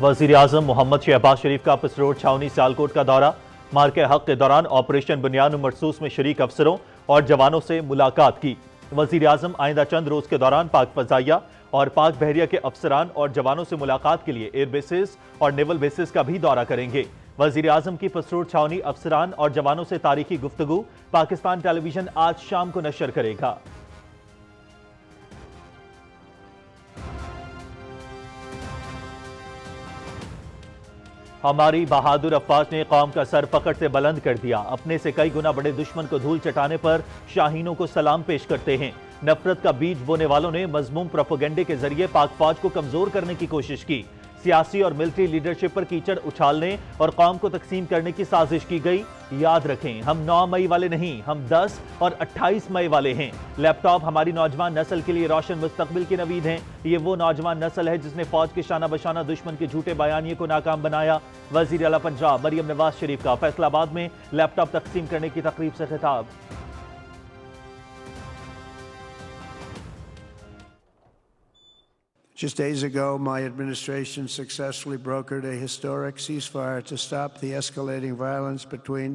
وزیر اعظم محمد شہباز شریف کا پسروڈ چھاونی سیالکوٹ کا دورہ۔ مارکہ حق کے دوران آپریشن بنیان مرصوص میں شریک افسروں اور جوانوں سے ملاقات کی۔ وزیر اعظم آئندہ چند روز کے دوران پاک فضائیہ اور پاک بحریہ کے افسران اور جوانوں سے ملاقات کے لیے ایئر بیسز اور نیول بیسز کا بھی دورہ کریں گے۔ وزیر اعظم کی پسروڈ چھاونی افسران اور جوانوں سے تاریخی گفتگو پاکستان ٹیلی ویژن آج شام کو نشر کرے گا۔ ہماری بہادر افواج نے قوم کا سر فخر سے بلند کر دیا۔ اپنے سے کئی گنا بڑے دشمن کو دھول چٹانے پر شاہینوں کو سلام پیش کرتے ہیں۔ نفرت کا بیج بونے والوں نے مذموم پروپیگنڈے کے ذریعے پاک فوج کو کمزور کرنے کی کوشش کی۔ سیاسی اور ملٹری لیڈرشپ پر کیچڑ اچھالنے اور قوم کو تقسیم کرنے کی سازش کی گئی۔ یاد رکھیں، ہم 9 مئی والے نہیں، ہم 10 اور 28 مئی والے ہیں۔ لیپ ٹاپ ہماری نوجوان نسل کے لیے روشن مستقبل کی نوید ہیں۔ یہ وہ نوجوان نسل ہے جس نے فوج کے شانہ بشانہ دشمن کے جھوٹے بیانیے کو ناکام بنایا۔ وزیر اعلیٰ پنجاب مریم نواز شریف کا فیصل آباد میں لیپ ٹاپ تقسیم کرنے کی تقریب سے خطاب۔ Just days ago, my administration successfully brokered a historic ceasefire to stop the escalating violence between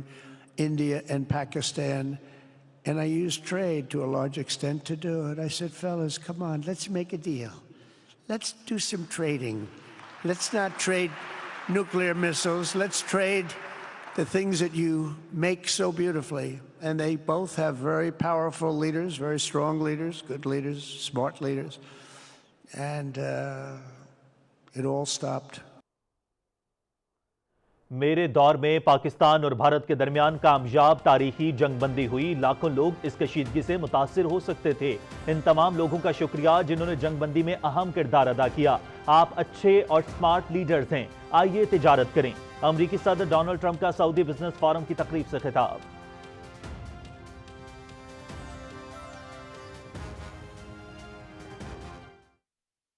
India and Pakistan. And I used trade to a large extent to do it. I said, fellas, come on, let's make a deal. Let's do some trading. Let's not trade nuclear missiles. Let's trade the things that you make so beautifully. And they both have very powerful leaders, very strong leaders, good leaders, smart leaders. And it all stopped. میرے دور میں پاکستان اور بھارت کے درمیان کامیاب تاریخی جنگ بندی ہوئی۔ لاکھوں لوگ اس کشیدگی سے متاثر ہو سکتے تھے۔ ان تمام لوگوں کا شکریہ جنہوں نے جنگ بندی میں اہم کردار ادا کیا۔ آپ اچھے اور سمارٹ لیڈرز ہیں، آئیے تجارت کریں۔ امریکی صدر ڈونلڈ ٹرمپ کا سعودی بزنس فورم کی تقریب سے خطاب۔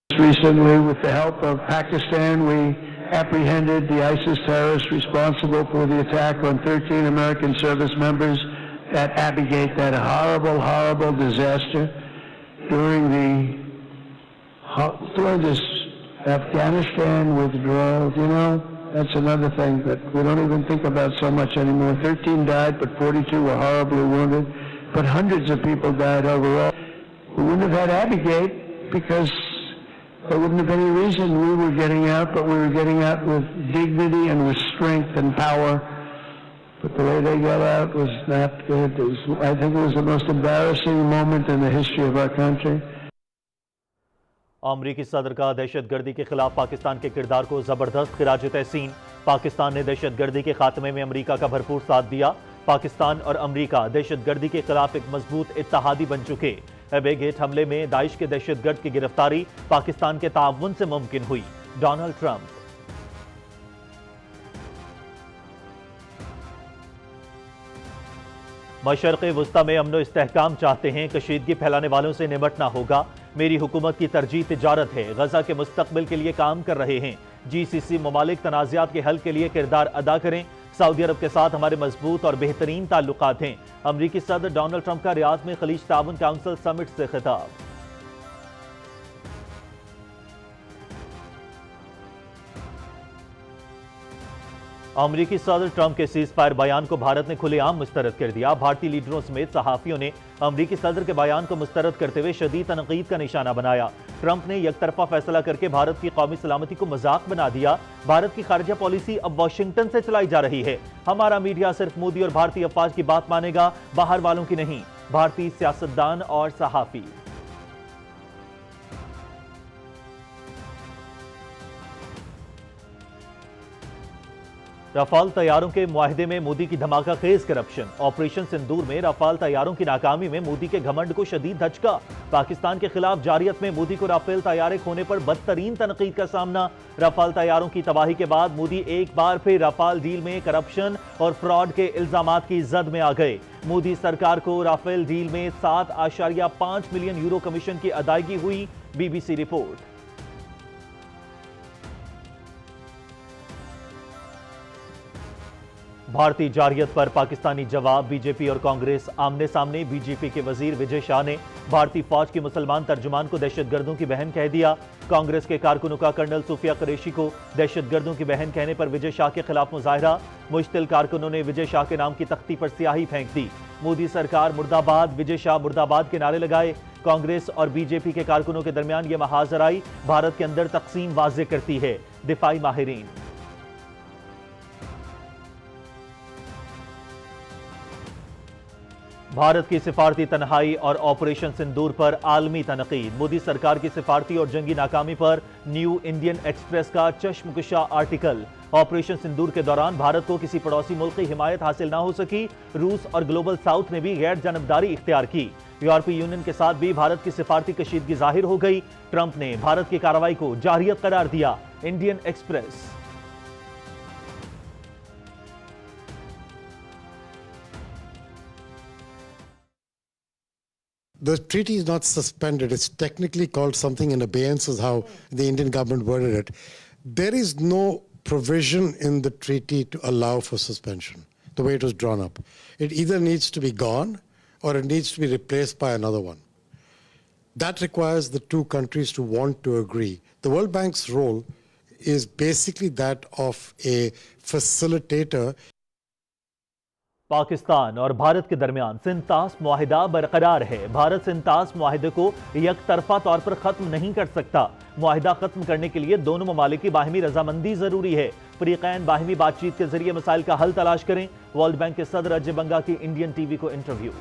Recently, with the help of Pakistan, we apprehended the ISIS terrorists responsible for the attack on 13 American service members at Abbey Gate, that horrible, horrible disaster during this Afghanistan withdrawal. You know, that's another thing that we don't even think about so much anymore. 13 died, but 42 were horribly wounded. But hundreds of people died overall. We wouldn't have had Abbey Gate because there wouldn't have been any reason we were getting out, but we were getting out with dignity and with strength and power. But the way they got out was not good. I think it was the most embarrassing moment in the history of our country. امریکی صدر کا دہشت گردی کے خلاف پاکستان کے کردار کو زبردست خراج تحسین۔ پاکستان نے دہشت گردی کے خاتمے میں امریکہ کا بھرپور ساتھ دیا۔ پاکستان اور امریکہ دہشت گردی کے خلاف ایک مضبوط اتحادی بن چکے۔ ایبے گیٹ حملے میں داعش کے دہشت گرد کی گرفتاری پاکستان کے تعاون سے ممکن ہوئی۔ Donald Trump. مشرق وسطی میں امن و استحکام چاہتے ہیں، کشیدگی پھیلانے والوں سے نمٹنا ہوگا۔ میری حکومت کی ترجیح تجارت ہے، غزہ کے مستقبل کے لیے کام کر رہے ہیں۔ GCC ممالک تنازعات کے حل کے لیے کردار ادا کریں۔ سعودی عرب کے ساتھ ہمارے مضبوط اور بہترین تعلقات ہیں۔ امریکی صدر ڈونلڈ ٹرمپ کا ریاض میں خلیج تعاون کونسل سمٹ سے خطاب۔ امریکی صدر ٹرمپ کے سیز فائر بیان کو بھارت نے کھلے عام مسترد کر دیا۔ بھارتی لیڈروں سمیت صحافیوں نے امریکی صدر کے بیان کو مسترد کرتے ہوئے شدید تنقید کا نشانہ بنایا۔ ٹرمپ نے یک طرفہ فیصلہ کر کے بھارت کی قومی سلامتی کو مذاق بنا دیا۔ بھارت کی خارجہ پالیسی اب واشنگٹن سے چلائی جا رہی ہے۔ ہمارا میڈیا صرف مودی اور بھارتی افواج کی بات مانے گا، باہر والوں کی نہیں۔ بھارتی سیاستدان اور صحافی۔ رافال طیاروں کے معاہدے میں مودی کی دھماکہ خیز کرپشن۔ آپریشن سندور میں رافال طیاروں کی ناکامی میں مودی کے گھمنڈ کو شدید دھچکا۔ پاکستان کے خلاف جاریت میں مودی کو رافیل طیارے کھونے پر بدترین تنقید کا سامنا۔ رافال طیاروں کی تباہی کے بعد مودی ایک بار پھر رافال ڈیل میں کرپشن اور فراڈ کے الزامات کی زد میں آ گئے۔ مودی سرکار کو رافیل ڈیل میں 7.5 ملین یورو کمیشن کی ادائیگی ہوئی۔ BBC report. بھارتی جارحیت پر پاکستانی جواب، بی جے پی اور کانگریس آمنے سامنے۔ بی جے پی کے وزیر وجے شاہ نے بھارتی فوج کی مسلمان ترجمان کو دہشت گردوں کی بہن کہہ دیا۔ کانگریس کے کارکنوں کا کرنل صوفیہ قریشی کو دہشت گردوں کی بہن کہنے پر وجے شاہ کے خلاف مظاہرہ۔ مشتل کارکنوں نے وجے شاہ کے نام کی تختی پر سیاہی پھینک دی۔ مودی سرکار مرد آباد، وجے شاہ مرد آباد کے نعرے لگائے۔ کانگریس اور بی جے پی کے کارکنوں کے درمیان یہ محاذ آرائی بھارت کے اندر تقسیم واضح کرتی ہے۔ دفاعی ماہرین بھارت کی سفارتی تنہائی اور آپریشن سندور پر عالمی تنقید۔ مودی سرکار کی سفارتی اور جنگی ناکامی پر نیو انڈین ایکسپریس کا چشم کشا آرٹیکل۔ آپریشن سندور کے دوران بھارت کو کسی پڑوسی ملک کی حمایت حاصل نہ ہو سکی۔ روس اور گلوبل ساؤتھ نے بھی غیر جانبداری اختیار کی۔ یورپی یونین کے ساتھ بھی بھارت کی سفارتی کشیدگی ظاہر ہو گئی۔ ٹرمپ نے بھارت کی کارروائی کو جارحیت قرار دیا۔ Indian express The treaty is not suspended. It's technically called something in abeyance, is how the Indian government worded it. There is no provision in the treaty to allow for suspension, the way it was drawn up. It either needs to be gone or it needs to be replaced by another one. That requires the two countries to want to agree. The World Bank's role is basically that of a facilitator. Pakistan اور بھارت کے درمیان سنتاس معاہدہ برقرار ہے۔ بھارت سنتاس معاہدے کو یک طرفہ طور پر ختم نہیں کر سکتا۔ معاہدہ ختم کرنے کے لیے دونوں ممالک کی باہمی رضامندی ضروری ہے۔ فریقین باہمی بات چیت کے ذریعے مسائل کا حل تلاش کریں۔ ورلڈ بینک کے صدر اجے بنگا کی انڈین ٹی وی کو انٹرویو۔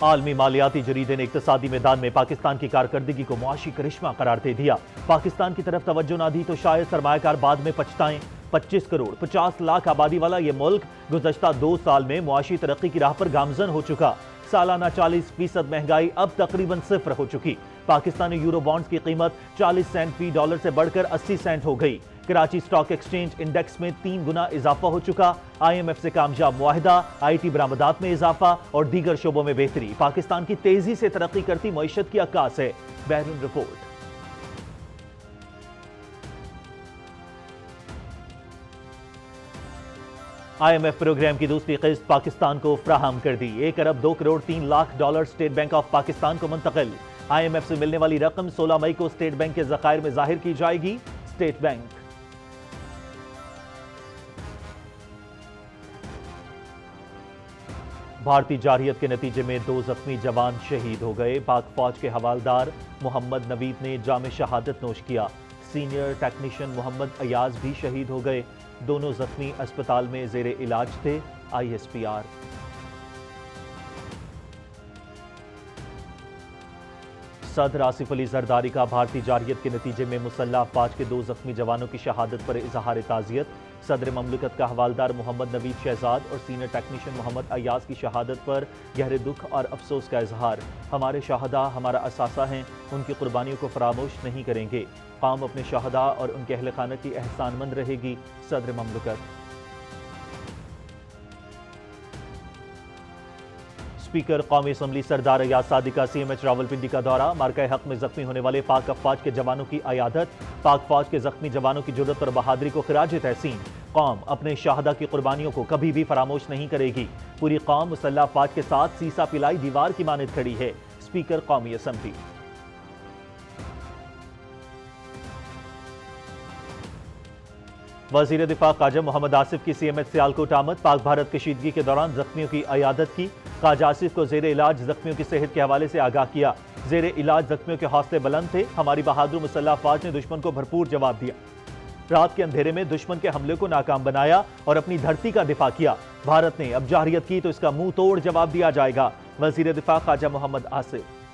عالمی مالیاتی جریدے نے اقتصادی میدان میں پاکستان کی کارکردگی کو معاشی کرشمہ قرار دے دیا۔ پاکستان کی طرف توجہ نہ دی تو شاید سرمایہ کار بعد میں پچھتائیں۔ 25 کروڑ 50 لاکھ آبادی والا یہ ملک گزشتہ 2 سال میں معاشی ترقی کی راہ پر گامزن ہو چکا۔ سالانہ 40% مہنگائی اب تقریباً صفر ہو چکی۔ پاکستانی یورو بانڈز کی قیمت 40 سینٹ فی ڈالر سے بڑھ کر 80 سینٹ ہو گئی۔ کراچی سٹاک ایکسچینج انڈیکس میں 3 گنا اضافہ ہو چکا۔ آئی ایم ایف سے کامیاب معاہدہ، آئی ٹی برآمدات میں اضافہ اور دیگر شعبوں میں بہتری پاکستان کی تیزی سے ترقی کرتی معیشت کی عکاس ہے۔ بیرون رپورٹ۔ آئی ایم ایف پروگرام کی دوسری قسط پاکستان کو فراہم کر دی۔ 1 ارب 2 crore 3 lakh dollar State Bank of Pakistan کو منتقل۔ آئی ایم ایف سے ملنے والی رقم 16 مئی کو اسٹیٹ بینک کے ذخائر میں ظاہر کی جائے گی۔ اسٹیٹ بینک بھارتی جارحیت کے نتیجے میں 2 زخمی جوان شہید ہو گئے۔ پاک فوج کے حوالدار محمد نوید نے جام شہادت نوش کیا۔ سینئر ٹیکنیشین محمد ایاز بھی شہید ہو گئے۔ دونوں زخمی اسپتال میں زیر علاج تھے۔ آئی ایس پی آر صدر آصف علی زرداری کا بھارتی جارحیت کے نتیجے میں مسلح افواج کے 2 زخمی جوانوں کی شہادت پر اظہار تعزیت۔ صدر مملکت کا حوالدار محمد نوید شہزاد اور سینئر ٹیکنیشین محمد ایاز کی شہادت پر گہرے دکھ اور افسوس کا اظہار۔ ہمارے شہداء ہمارا اثاثہ ہیں، ان کی قربانیوں کو فراموش نہیں کریں گے۔ قوم اپنے شہداء اور ان کے اہل خانہ کی احسان مند رہے گی۔ صدر مملکت۔ اسپیکر قومی اسمبلی سردار ایاز صادق کا سی ایم ایچ راولپنڈی کا دورہ۔ مارکہ حق میں زخمی ہونے والے پاک افواج کے جوانوں کی عیادت۔ پاک فوج کے زخمی جوانوں کی جرات اور بہادری کو خراج تحسین۔ قوم اپنے شہداء کی قربانیوں کو کبھی بھی فراموش نہیں کرے گی۔ پوری قوم مسلح افواج کے ساتھ سیسا پلائی دیوار کی مانند کھڑی ہے۔ اسپیکر قومی اسمبلی۔ وزیر دفاع خواجہ محمد آصف کی سی ایم ایچ سیالکوٹ آمد۔ پاک بھارت کشیدگی کے دوران زخمیوں کی عیادت کی۔ خواجہ آصف کو زیر علاج زخمیوں کی صحت کے حوالے سے آگاہ کیا۔ زیر علاج زخمیوں کے حوصلے بلند تھے۔ ہماری بہادر مسلح افواج نے دشمن کو بھرپور جواب دیا۔ رات کے اندھیرے میں دشمن کے حملے کو ناکام بنایا اور اپنی دھرتی کا دفاع کیا۔ بھارت نے اب جارحیت کی تو اس کا منہ توڑ جواب دیا جائے گا۔ وزیر دفاع خواجہ محمد آصف۔